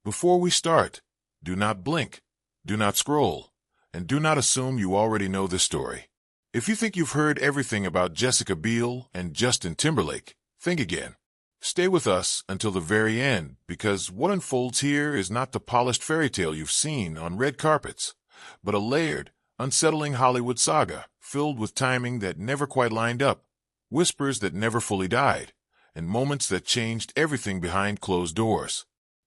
Before we start, do not blink, do not scroll, and do not assume you already know this story. If you think you've heard everything about Jessica Biel and Justin Timberlake, think again. Stay with us until the very end, because what unfolds here is not the polished fairy tale you've seen on red carpets, but a layered, unsettling Hollywood saga filled with timing that never quite lined up, whispers that never fully died, and moments that changed everything behind closed doors.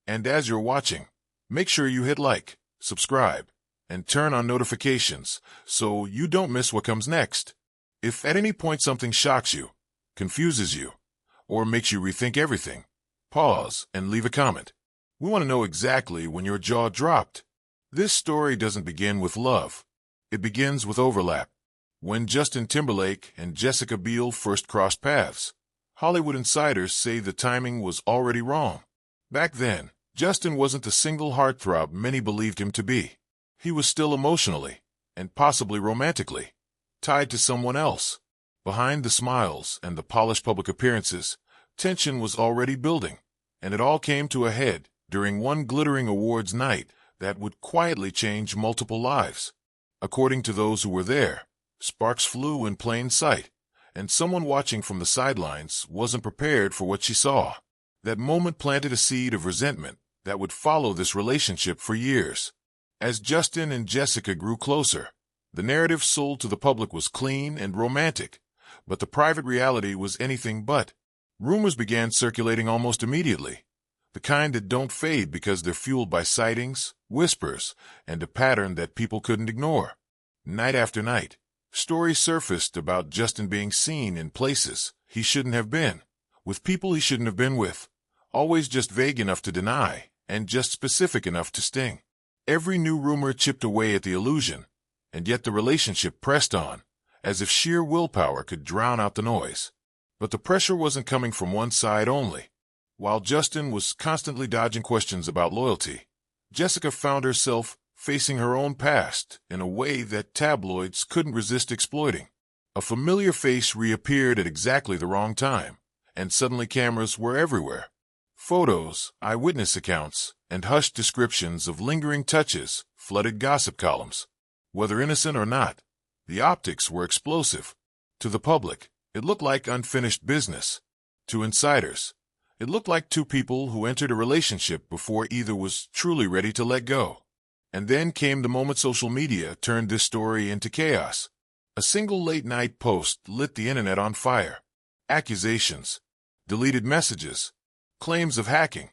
And as you're watching, make sure you hit like, subscribe, and turn on notifications so you don't miss what comes next. If at any point something shocks you, confuses you, or makes you rethink everything, pause and leave a comment. We want to know exactly when your jaw dropped. This story doesn't begin with love. It begins with overlap. When Justin Timberlake and Jessica Biel first crossed paths, Hollywood insiders say the timing was already wrong. Back then, Justin wasn't the single heartthrob many believed him to be. He was still emotionally, and possibly romantically, tied to someone else. Behind the smiles and the polished public appearances, tension was already building, and it all came to a head during one glittering awards night that would quietly change multiple lives. According to those who were there, sparks flew in plain sight, and someone watching from the sidelines wasn't prepared for what she saw. That moment planted a seed of resentment that would follow this relationship for years. As Justin and Jessica grew closer, the narrative sold to the public was clean and romantic, but the private reality was anything but. Rumors began circulating almost immediately, the kind that don't fade because they're fueled by sightings, whispers, and a pattern that people couldn't ignore. Night after night, stories surfaced about Justin being seen in places he shouldn't have been, with people he shouldn't have been with, always just vague enough to deny and just specific enough to sting. Every new rumor chipped away at the illusion, and yet the relationship pressed on, as if sheer willpower could drown out the noise. But the pressure wasn't coming from one side only. While Justin was constantly dodging questions about loyalty, Jessica found herself facing her own past in a way that tabloids couldn't resist exploiting. A familiar face reappeared at exactly the wrong time, and suddenly cameras were everywhere. Photos, eyewitness accounts, and hushed descriptions of lingering touches flooded gossip columns. Whether innocent or not, the optics were explosive. To the public, it looked like unfinished business. To insiders, it looked like two people who entered a relationship before either was truly ready to let go. And then came the moment social media turned this story into chaos. A single late-night post lit the internet on fire. Accusations, deleted messages, claims of hacking,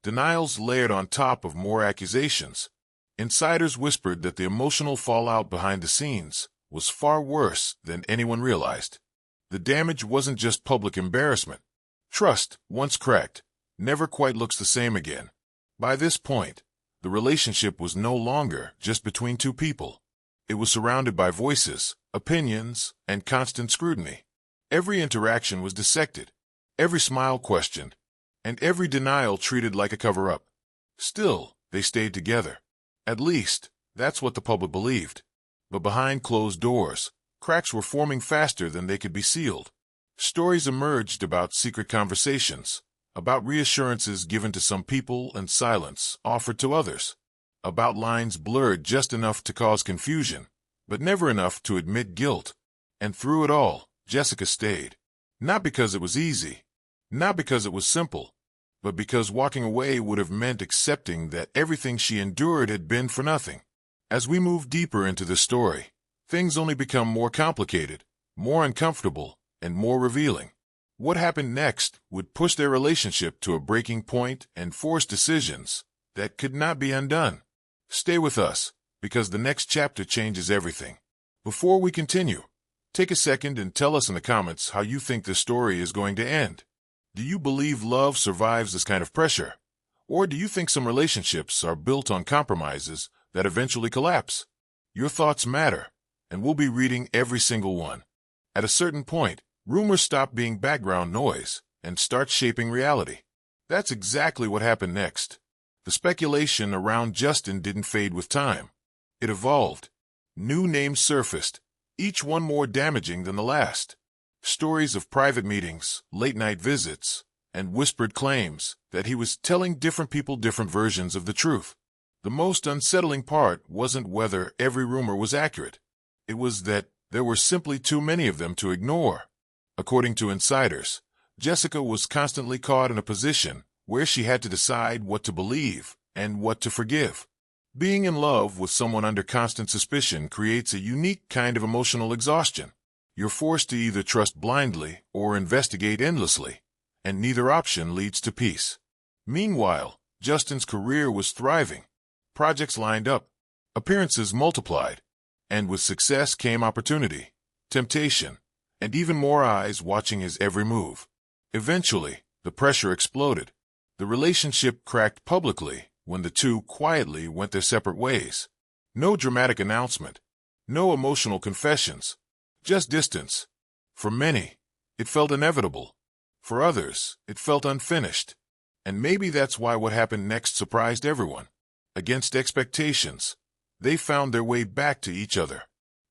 denials layered on top of more accusations. Insiders whispered that the emotional fallout behind the scenes was far worse than anyone realized. The damage wasn't just public embarrassment. Trust, once cracked, never quite looks the same again. By this point, the relationship was no longer just between two people. It was surrounded by voices, opinions, and constant scrutiny. Every interaction was dissected, every smile questioned, and every denial treated like a cover-up. Still, they stayed together. At least, that's what the public believed. But behind closed doors, cracks were forming faster than they could be sealed. Stories emerged about secret conversations, about reassurances given to some people and silence offered to others, about lines blurred just enough to cause confusion, but never enough to admit guilt. And through it all, Jessica stayed. Not because it was easy, not because it was simple, but because walking away would have meant accepting that everything she endured had been for nothing. As we move deeper into the story, things only become more complicated, more uncomfortable, and more revealing. What happened next would push their relationship to a breaking point and force decisions that could not be undone. Stay with us, because the next chapter changes everything. Before we continue, take a second and tell us in the comments how you think this story is going to end. Do you believe love survives this kind of pressure? Or do you think some relationships are built on compromises that eventually collapse? Your thoughts matter, and we'll be reading every single one. At a certain point, rumors stop being background noise and start shaping reality. That's exactly what happened next. The speculation around Justin didn't fade with time. It evolved. New names surfaced, each one more damaging than the last. Stories of private meetings, late-night visits, and whispered claims that he was telling different people different versions of the truth. The most unsettling part wasn't whether every rumor was accurate. It was that there were simply too many of them to ignore. According to insiders, Jessica was constantly caught in a position where she had to decide what to believe and what to forgive. Being in love with someone under constant suspicion creates a unique kind of emotional exhaustion. You're forced to either trust blindly or investigate endlessly, and neither option leads to peace. Meanwhile, Justin's career was thriving. Projects lined up, appearances multiplied, and with success came opportunity, temptation, and even more eyes watching his every move. Eventually, the pressure exploded. The relationship cracked publicly when the two quietly went their separate ways. No dramatic announcement, no emotional confessions, just distance. For many, it felt inevitable. For others, it felt unfinished. And maybe that's why what happened next surprised everyone. Against expectations, they found their way back to each other.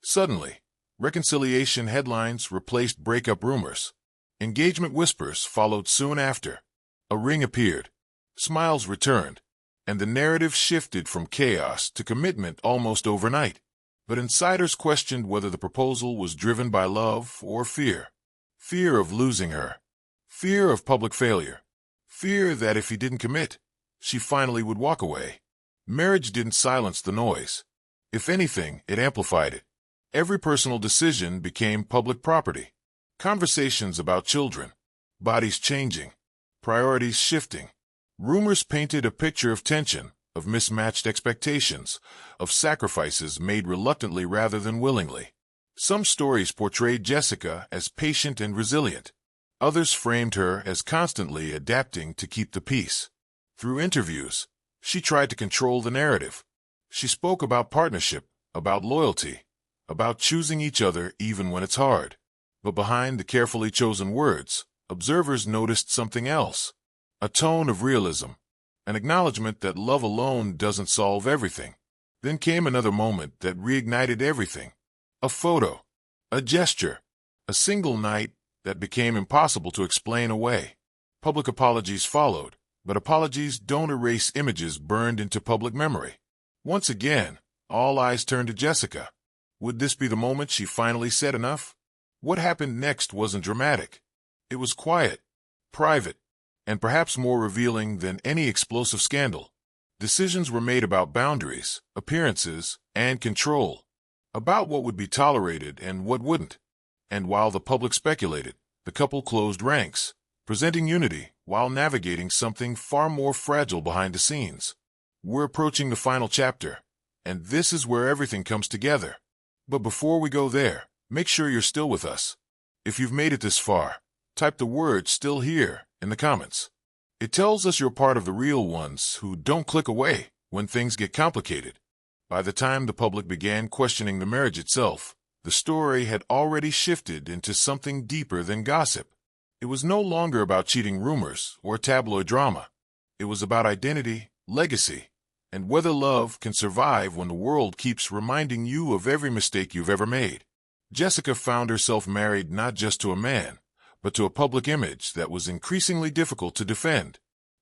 Suddenly, reconciliation headlines replaced breakup rumors. Engagement whispers followed soon after. A ring appeared. Smiles returned. And the narrative shifted from chaos to commitment almost overnight. But insiders questioned whether the proposal was driven by love or fear. Fear of losing her. Fear of public failure. Fear that if he didn't commit, she finally would walk away. Marriage didn't silence the noise. If anything, it amplified it. Every personal decision became public property. Conversations about children, bodies changing, priorities shifting. Rumors painted a picture of tension, of mismatched expectations, of sacrifices made reluctantly rather than willingly. Some stories portrayed Jessica as patient and resilient. Others framed her as constantly adapting to keep the peace. Through interviews, she tried to control the narrative. She spoke about partnership, about loyalty, about choosing each other even when it's hard. But behind the carefully chosen words, observers noticed something else. A tone of realism, an acknowledgement that love alone doesn't solve everything. Then came another moment that reignited everything. A photo, a gesture, a single night that became impossible to explain away. Public apologies followed, but apologies don't erase images burned into public memory. Once again, all eyes turned to Jessica. Would this be the moment she finally said enough? What happened next wasn't dramatic. It was quiet, private, and perhaps more revealing than any explosive scandal. Decisions were made about boundaries, appearances, and control, about what would be tolerated and what wouldn't. And while the public speculated, the couple closed ranks, presenting unity while navigating something far more fragile behind the scenes. We're approaching the final chapter, and this is where everything comes together. But before we go there, make sure you're still with us. If you've made it this far, type the word "still here" in the comments. It tells us you're part of the real ones who don't click away when things get complicated. By the time the public began questioning the marriage itself, the story had already shifted into something deeper than gossip. It was no longer about cheating rumors or tabloid drama. It was about identity, legacy, and whether love can survive when the world keeps reminding you of every mistake you've ever made. Jessica found herself married not just to a man, but to a public image that was increasingly difficult to defend.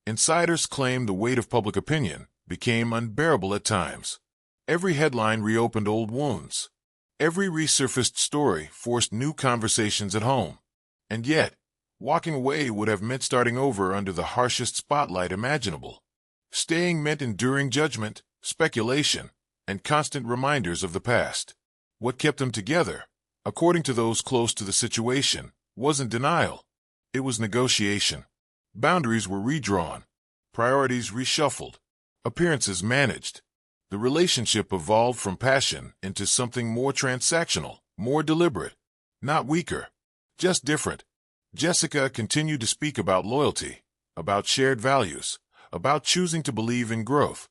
Insiders claimed the weight of public opinion became unbearable at times. Every headline reopened old wounds. Every resurfaced story forced new conversations at home. And yet, walking away would have meant starting over under the harshest spotlight imaginable. Staying meant enduring judgment, speculation, and constant reminders of the past. What kept them together, according to those close to the situation, wasn't denial. It was negotiation. Boundaries were redrawn, priorities reshuffled, appearances managed. The relationship evolved from passion into something more transactional, more deliberate. Not weaker, just different. Jessica continued to speak about loyalty, about shared values, about choosing to believe in growth.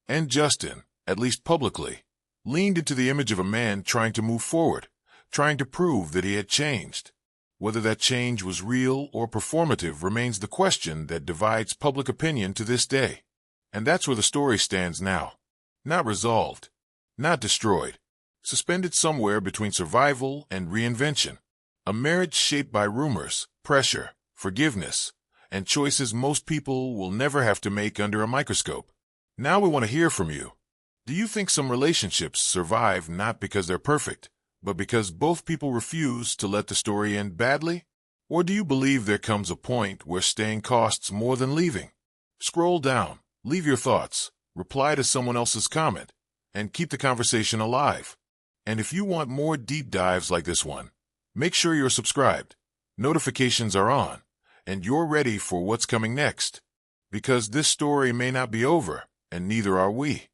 And Justin, at least publicly, leaned into the image of a man trying to move forward, trying to prove that he had changed. Whether that change was real or performative remains the question that divides public opinion to this day. And that's where the story stands now. Not resolved, not destroyed, suspended somewhere between survival and reinvention. A marriage shaped by rumors, pressure, forgiveness, and choices most people will never have to make under a microscope. Now we want to hear from you. Do you think some relationships survive not because they're perfect, but because both people refuse to let the story end badly? Or do you believe there comes a point where staying costs more than leaving? Scroll down, leave your thoughts, reply to someone else's comment, and keep the conversation alive. And if you want more deep dives like this one, make sure you're subscribed, notifications are on, and you're ready for what's coming next. Because this story may not be over, and neither are we.